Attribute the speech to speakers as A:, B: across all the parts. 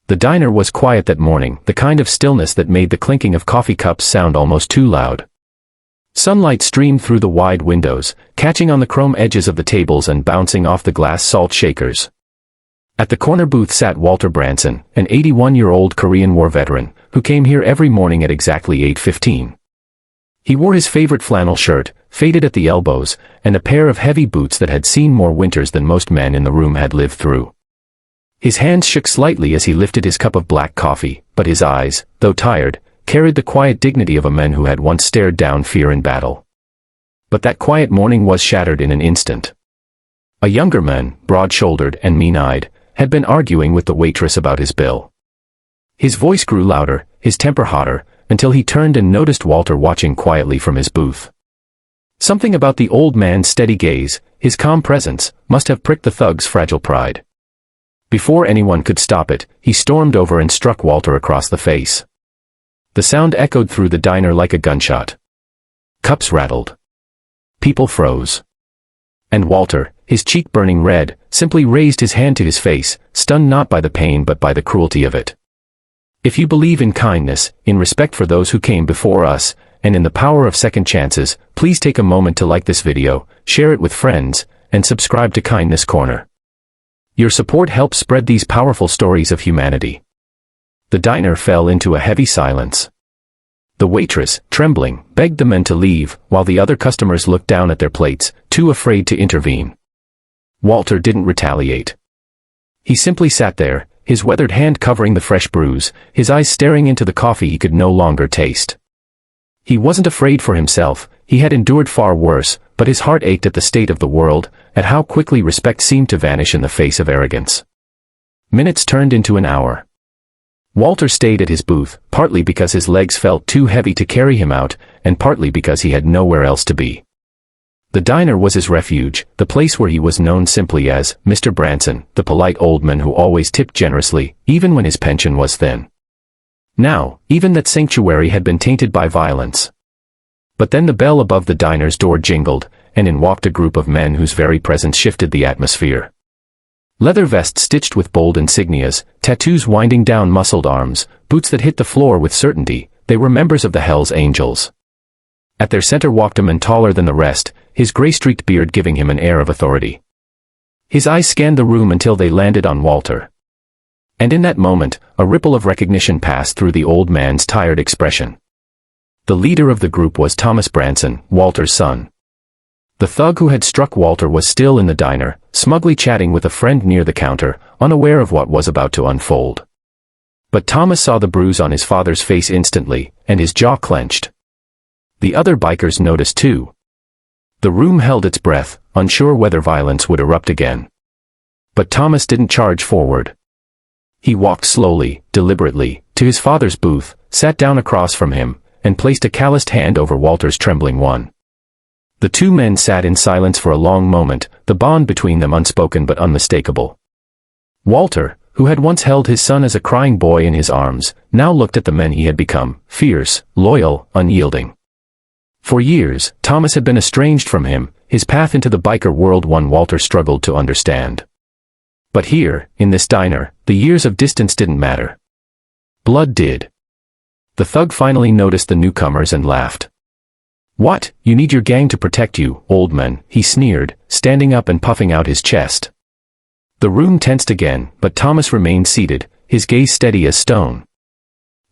A: The diner was quiet that morning, the kind of stillness that made the clinking of coffee cups sound almost too loud. Sunlight streamed through the wide windows, catching on the chrome edges of the tables and bouncing off the glass salt shakers. At the corner booth sat Walter Branson, an 81-year-old Korean War veteran, who came here every morning at exactly 8:15. He wore his favorite flannel shirt, faded at the elbows, and a pair of heavy boots that had seen more winters than most men in the room had lived through. His hands shook slightly as he lifted his cup of black coffee, but his eyes, though tired, carried the quiet dignity of a man who had once stared down fear in battle. But that quiet morning was shattered in an instant. A younger man, broad-shouldered and mean-eyed, had been arguing with the waitress about his bill. His voice grew louder, his temper hotter, until he turned and noticed Walter watching quietly from his booth. Something about the old man's steady gaze, his calm presence, must have pricked the thug's fragile pride. Before anyone could stop it, he stormed over and struck Walter across the face. The sound echoed through the diner like a gunshot. Cups rattled. People froze. And Walter, his cheek burning red, simply raised his hand to his face, stunned not by the pain but by the cruelty of it. If you believe in kindness, in respect for those who came before us, and in the power of second chances, please take a moment to like this video, share it with friends, and subscribe to Kindness Corner. Your support helps spread these powerful stories of humanity. The diner fell into a heavy silence. The waitress, trembling, begged the men to leave, while the other customers looked down at their plates, too afraid to intervene. Walter didn't retaliate. He simply sat there, his weathered hand covering the fresh bruise, his eyes staring into the coffee he could no longer taste. He wasn't afraid for himself, he had endured far worse, but his heart ached at the state of the world, at how quickly respect seemed to vanish in the face of arrogance. Minutes turned into an hour. Walter stayed at his booth, partly because his legs felt too heavy to carry him out, and partly because he had nowhere else to be. The diner was his refuge, the place where he was known simply as Mr. Branson, the polite old man who always tipped generously, even when his pension was thin. Now, even that sanctuary had been tainted by violence. But then the bell above the diner's door jingled, and in walked a group of men whose very presence shifted the atmosphere. Leather vests stitched with bold insignias, tattoos winding down muscled arms, boots that hit the floor with certainty, they were members of the Hells Angels. At their center walked a man taller than the rest, his gray-streaked beard giving him an air of authority. His eyes scanned the room until they landed on Walter. And in that moment, a ripple of recognition passed through the old man's tired expression. The leader of the group was Thomas Branson, Walter's son. The thug who had struck Walter was still in the diner, smugly chatting with a friend near the counter, unaware of what was about to unfold. But Thomas saw the bruise on his father's face instantly, and his jaw clenched. The other bikers noticed too. The room held its breath, unsure whether violence would erupt again. But Thomas didn't charge forward. He walked slowly, deliberately, to his father's booth, sat down across from him, and placed a calloused hand over Walter's trembling one. The two men sat in silence for a long moment, the bond between them unspoken but unmistakable. Walter, who had once held his son as a crying boy in his arms, now looked at the men he had become, fierce, loyal, unyielding. For years, Thomas had been estranged from him, his path into the biker world one Walter struggled to understand. But here, in this diner, the years of distance didn't matter. Blood did. The thug finally noticed the newcomers and laughed. "What, you need your gang to protect you, old man," he sneered, standing up and puffing out his chest. The room tensed again, but Thomas remained seated, his gaze steady as stone.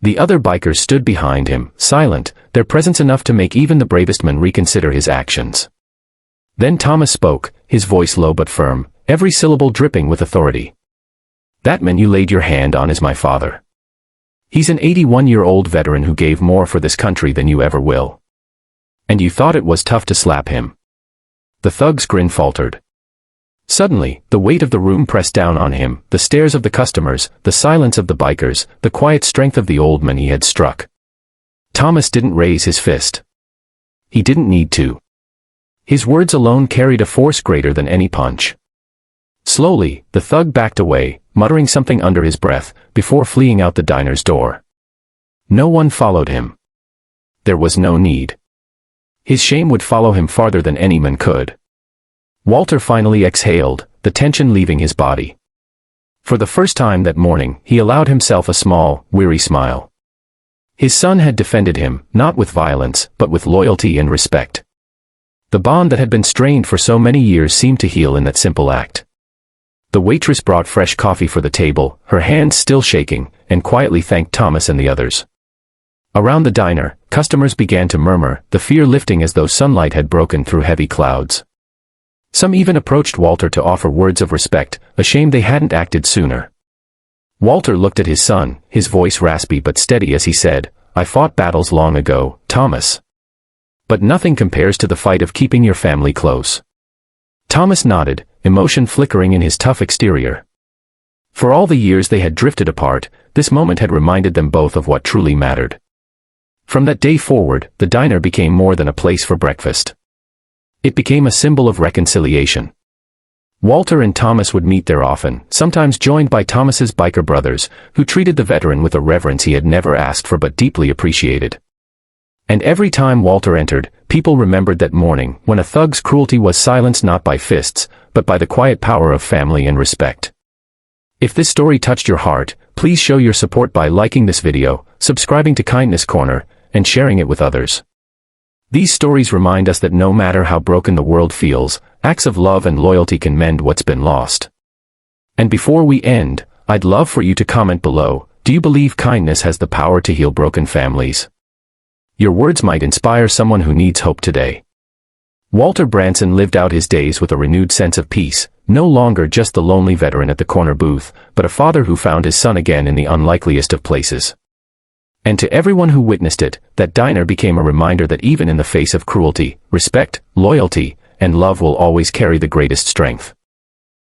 A: The other bikers stood behind him, silent, their presence enough to make even the bravest man reconsider his actions. Then Thomas spoke, his voice low but firm, every syllable dripping with authority. "That man you laid your hand on is my father. He's an 81-year-old veteran who gave more for this country than you ever will. And you thought it was tough to slap him." The thug's grin faltered. Suddenly, the weight of the room pressed down on him, the stares of the customers, the silence of the bikers, the quiet strength of the old man he had struck. Thomas didn't raise his fist. He didn't need to. His words alone carried a force greater than any punch. Slowly, the thug backed away, muttering something under his breath, before fleeing out the diner's door. No one followed him. There was no need. His shame would follow him farther than any man could. Walter finally exhaled, the tension leaving his body. For the first time that morning, he allowed himself a small, weary smile. His son had defended him, not with violence, but with loyalty and respect. The bond that had been strained for so many years seemed to heal in that simple act. The waitress brought fresh coffee for the table, her hands still shaking, and quietly thanked Thomas and the others. Around the diner, customers began to murmur, the fear lifting as though sunlight had broken through heavy clouds. Some even approached Walter to offer words of respect, ashamed they hadn't acted sooner. Walter looked at his son, his voice raspy but steady as he said, "I fought battles long ago, Thomas. But nothing compares to the fight of keeping your family close." Thomas nodded, emotion flickering in his tough exterior. For all the years they had drifted apart, this moment had reminded them both of what truly mattered. From that day forward, the diner became more than a place for breakfast. It became a symbol of reconciliation. Walter and Thomas would meet there often, sometimes joined by Thomas's biker brothers, who treated the veteran with a reverence he had never asked for but deeply appreciated. And every time Walter entered, people remembered that morning, when a thug's cruelty was silenced not by fists, but by the quiet power of family and respect. If this story touched your heart, please show your support by liking this video, subscribing to Kindness Corner, and sharing it with others. These stories remind us that no matter how broken the world feels, acts of love and loyalty can mend what's been lost. And before we end, I'd love for you to comment below, do you believe kindness has the power to heal broken families? Your words might inspire someone who needs hope today. Walter Branson lived out his days with a renewed sense of peace, no longer just the lonely veteran at the corner booth, but a father who found his son again in the unlikeliest of places. And to everyone who witnessed it, that diner became a reminder that even in the face of cruelty, respect, loyalty, and love will always carry the greatest strength.